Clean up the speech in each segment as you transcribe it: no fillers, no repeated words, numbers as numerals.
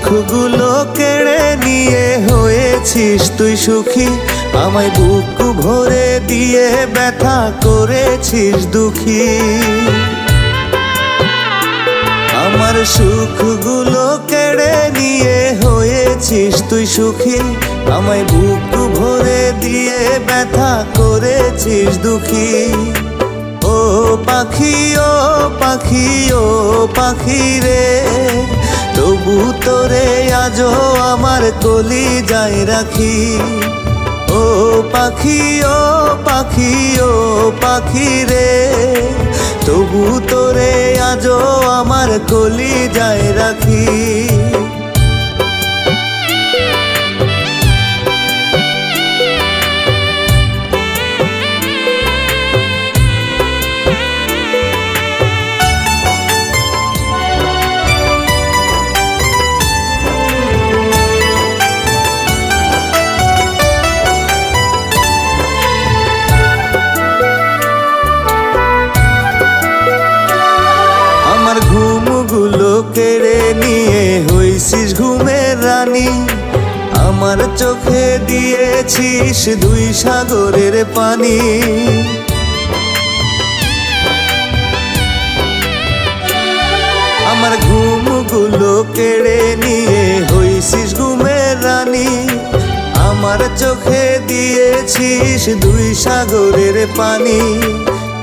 সুখগুলো কেড়ে নিয়ে হয়েছিস তুই সুখী, আমায় বুক ভরে দিয়ে ব্যথা করেছিস দুঃখী। আমার সুখগুলো কেড়ে নিয়ে হয়েছিস তুই সুখী, আমায় বুক ভরে দিয়ে ব্যথা করেছিস দুঃখী। ও পাখি ও পাখি ও পাখি রে, তবু তোরে আজও আমার কলিজায় রাখি। ও পাখি ও পাখি ও পাখি রে, তবু তোরে আজও আমার কলিজায় রাখি। আমার ঘুমগুলো কেড়ে নিয়ে হইছিস ঘুমের রানী, আমার চোখে দিয়েছিস দুই সাগরের পানি। আমার ঘুমগুলো কেড়ে নিয়ে হইছিস ঘুমের রানী, আমার চোখে দিয়েছিস দুই সাগরের পানি।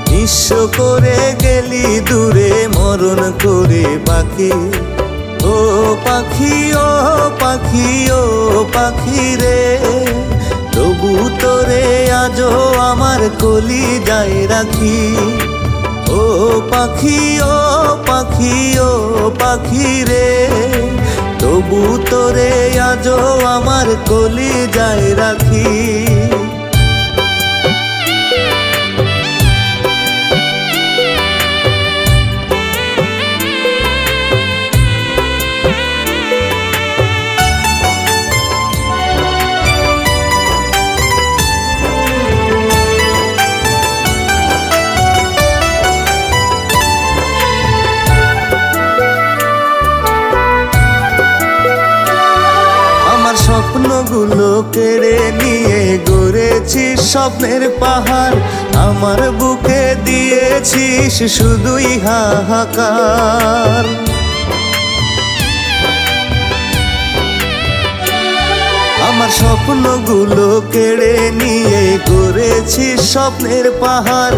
নিঃস্ব করে গেলি দূরে মরণ করে বাকি। ও পাখি ও পাখি ও পাখি রে, তবু তোরে আজও আমার কলিজায় রাখি। ও পাখি ও পাখি ও পাখি রে, তবু তোরে আজও আমার কলিজায় রাখি। স্বপ্নগুলো কেড়ে নিয়ে গড়েছিস স্বপ্নের পাহাড়, আমার বুকে দিয়েছিস শুধুই হাহাকার। আমার স্বপ্নগুলো কেড়ে নিয়ে গড়েছিস স্বপ্নের পাহাড়,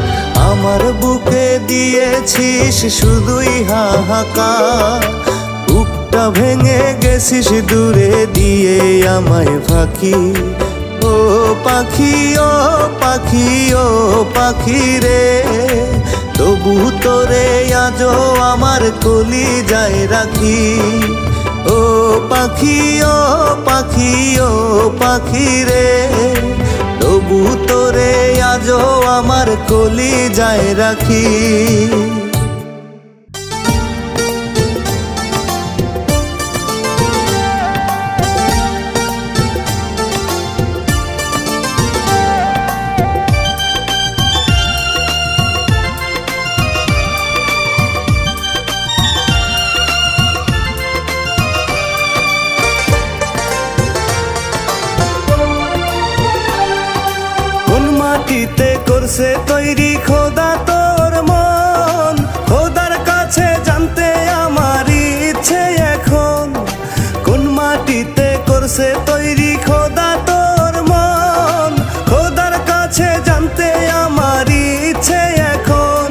আমার বুকে দিয়েছিস শুধুই হাহাকার। ভেঙে গেছিস দূরে দিয়ে আমায় ফাঁকি। ও পাখি ও পাখি ও পাখি রে, তবু তোরে আজও আমার কলিজায় রাখি। ও পাখি ও পাখি ও পাখি রে, তবু তোরে আজও আমার কলিজায় রাখি। মাটিতে করছে তৈরি খোদা তোর মন, খোদার কাছে জানতে আমার ইচ্ছে এখন। কোন মাটিতে করছে তৈরি খোদা তোর মন, খোদার কাছে জানতে আমার ইচ্ছে এখন।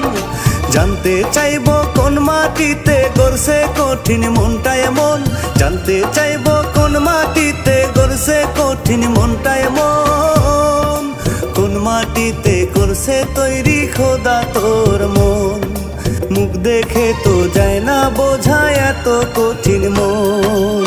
জানতে চাইবো কোন মাটিতে গড়ছে কঠিন মনটা এমন, জানতে চাইবো কোন মাটিতে গড়ছে কঠিন মনটা এমন। কোন মাটিতে করছে তৈরি খোদা তোর মন, মুখ দেখে তো যায় না বোঝা এত কঠিন মন।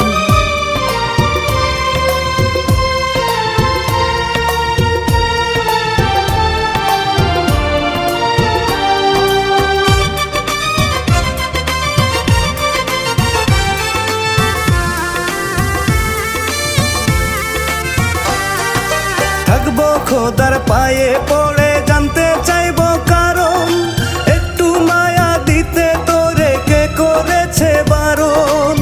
থাকবো খোদার পায়ে পড়ে জানতে চাইবো কারণ, একটু মায়া দিতে তোরে কে করেছে বারণ।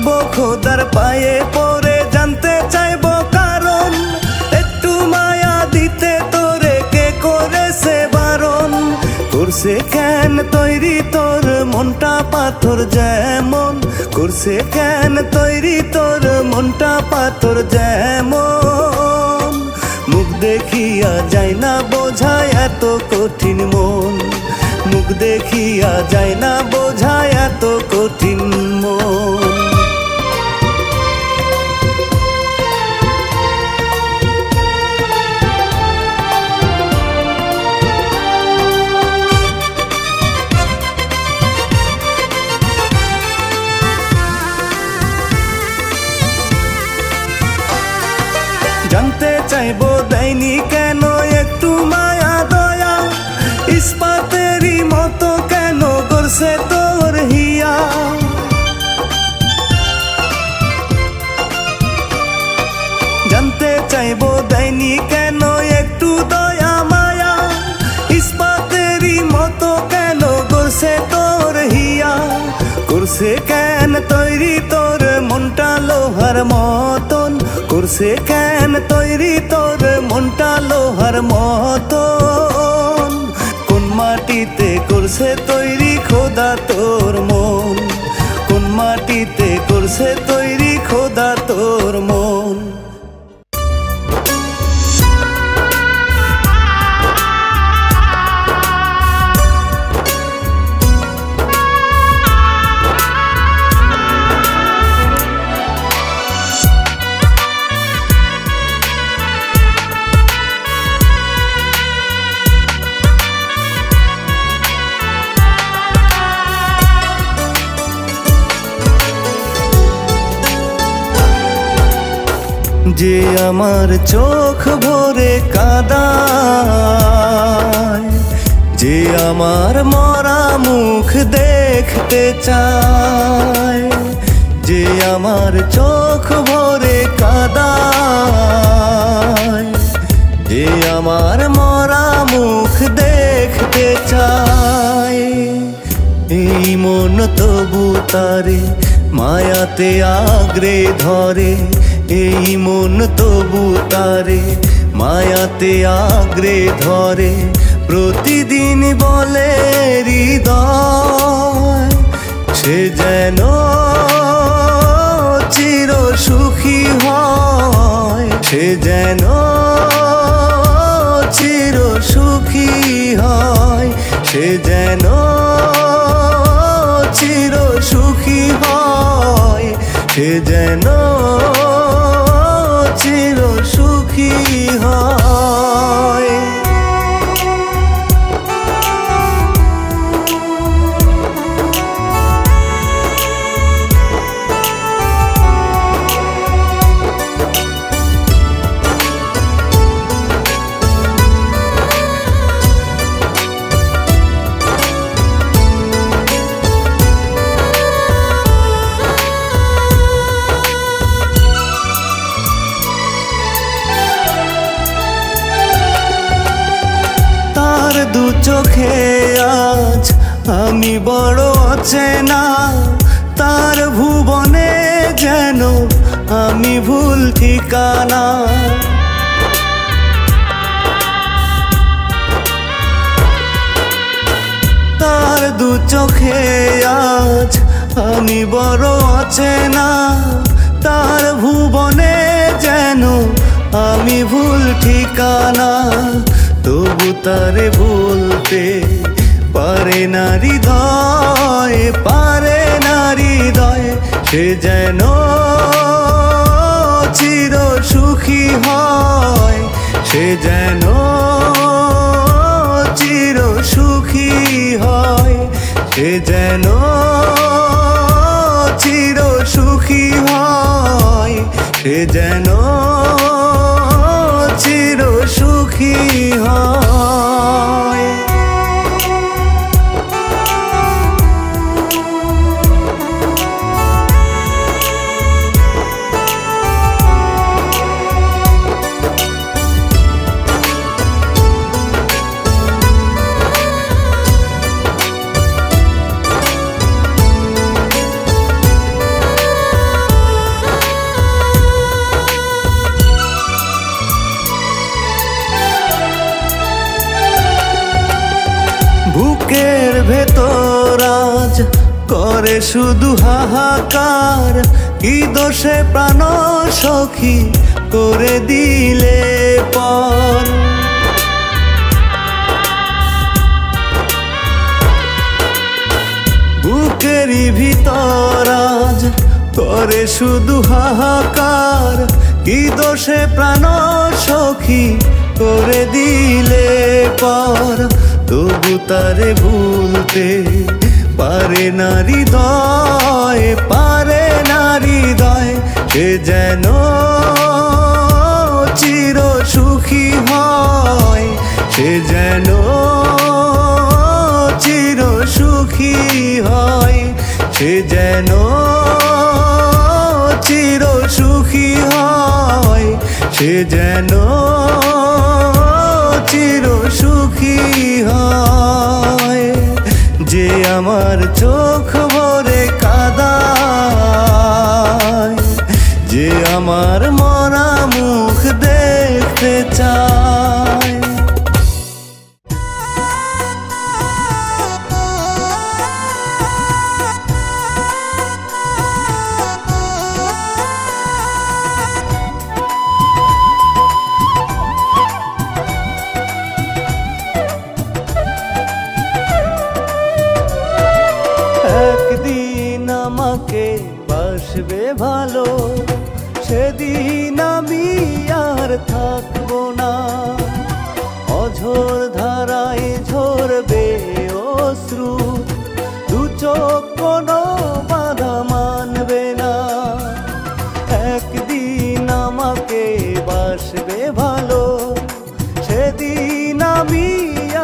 থাকবো খোদার পায়ে পড়ে, জানতে চাইবো কারণ, একটু মায়া দিতে তোরে কে করেছে বারণ। করছে কেন তৈরি তোর মনটা পাথর যেমন, করছে কেন তৈরি তোর মনটা পাথর যেমন। মুখ দেখিয়া যায় না বোঝায় এত কঠিন মন, মুখ দেখিয়া যায় না বোঝায় এত কঠিন মন। জানতে চাইবো দেয়নি কেন একটু মায়া দয়া, ইস্পাতেরই মতো কেন করছে তোর হিয়া। জানতে চাইবো দেয়নি কেন একটু দয়া মায়া, ইস্পাতেরই মতো কেন করছে তোর হিয়া। করছে কেন তৈরি তোর মনটা লোহার মতন, করছে কেন তৈরি তোর মনটা লোহার মতন। কোন মাটিতে করছে তৈরি খোদা তোর মন, কোন মাটিতে করছে তৈরি খোদা তোর মন। যে আমার চোখ ভরে কাঁদায়, যে আমার মরা মুখ দেখতে চায়, যে আমার চোখ ভরে কাঁদায়, যে আমার মরা মুখ দেখতে চায়। এই মন তবু তারে মায়াতে আগরে ধরে, এই মন তবু তারে মায়াতে আগরে ধরে। প্রতিদিন বলে হৃদয় সে যেন চির সুখী হয়, সে যেন চির সুখী হয়, সে যেন চির সুখী হয়, সে যেন চির সুখী হয়। দু চোখে আজ আমি বড় অচেনা, তার ভুবনে যেন আমি ভুল ঠিকানা। তার দু চোখে আজ আমি বড় অচেনা, তার ভুবনে যেন আমি ভুল ঠিকানা। তবু তারে ভুলতে পারে না হৃদয়, পারে না হৃদয়, সে যেন চির সুখী হয়, সে যেন চির সুখী হয়, সে যেন চির সুখী হয়, সে যেন চির সুখী হয়। করে শুধু হাহাকার, কি দোষে প্রাণ সখী করে দিলে পর। বুকেরই ভিতর আজ করে শুধু হাহাকার, কি দোষে প্রাণ সখী করে দিলে পর। তবু তারে ভুলতে পারে না হৃদয়, পারে না হৃদয়। সে যেন চির সুখী হয়, সে যেন চির সুখী হয়, সে যেন চির সুখী হয়, সে যেন চির সুখী হয়। যে আমার চোখ ভরে কাঁদায়, যে আমার মরা মুখ দেখতে চায়। একদিন আমাকে বাসবে ভালো, সেদিন আমি আর থাকবো না। অঝোর ধারায় ঝরবে অশ্রু, দু চোখ কোনো বাধা মানবে না। একদিন আমাকে বাসবে ভালো, সেদিন আমি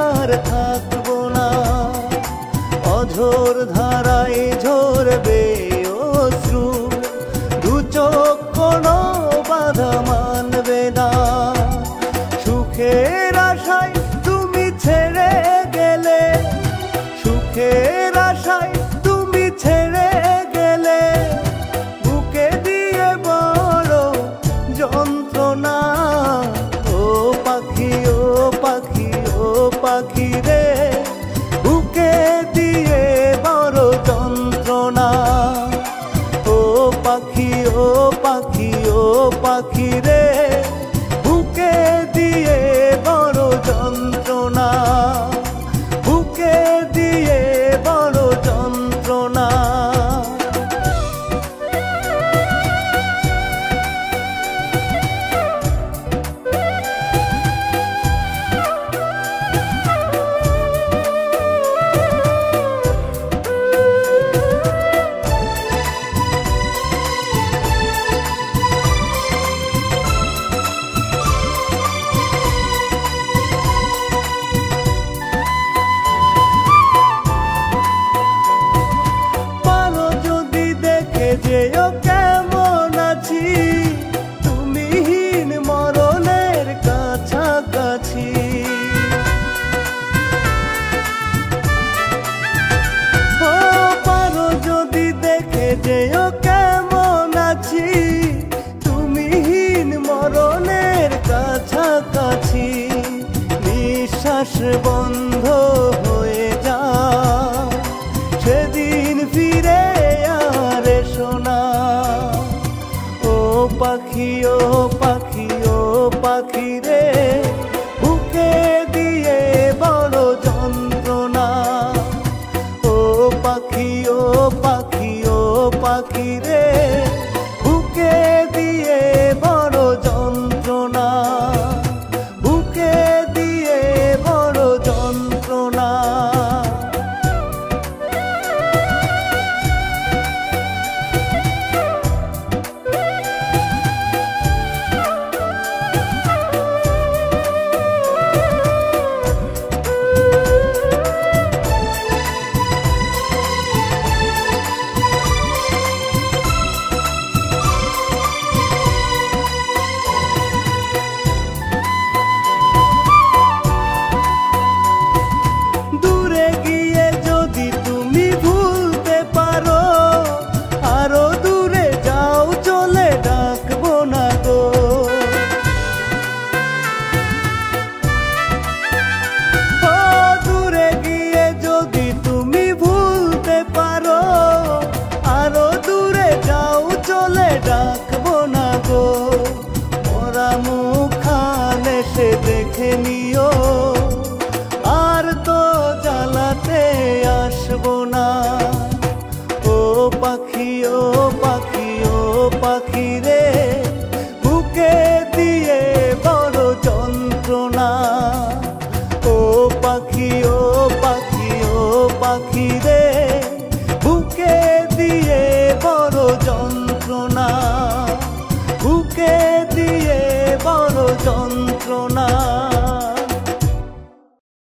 আর থাকবো না। অঝোর ধারায় ঝরবে অশ্রু, দু চোখ কোনো বাধা মানবে না। সুখের আশায় তুমি ছেড়ে গেলে, সুখের আশায় তুমি ছেড়ে গেলে, বুকে দিয়ে বড় যন্ত্রণা। ও পাখি, ও পাখি, ও পাখি রে, বুকে দিয়ে বড় যন্ত্রণা। ও পাখি, ও পাখি, ও পাখি রে, বুকে দিয়ে বড় যন্ত্রণা, বুকে দিয়ে বড় যন্ত্রণা। যেও কেমন আছি, তুমিহীন মরণের কাছাকাছি। ও পারো যদি দেখে যেও কেমন আছি, তুমিহীন মরণের কাছাকাছি। নিঃশ্বাস বন্ধ হয়ে যায়, সেদিন ফিরে আর এসো না। ও পাখি, ও পাখি, ও পাখি রে, বুকে দিয়ে বড় যন্ত্রণা। ও পাখি, ও পাখি, ও পাখি রে, বুকে দিয়ে বড় যন্ত্রণা, বুকে দিয়ে বড় যন্ত্রণা। ডাকবো না গো, মরা মুখখান এসে দেখে নিও, আর তো জ্বালাতে আসবো না। ও পাখি ও পাখি ও পাখি রে, বুকে দিয়ে বড় যন্ত্রণা। ও পাখি ও পাখি ও পাখি রে, বুকে দিয়ে বড় যন্ত্রণা, বুকে দিয়ে বড় যন্ত্রণা।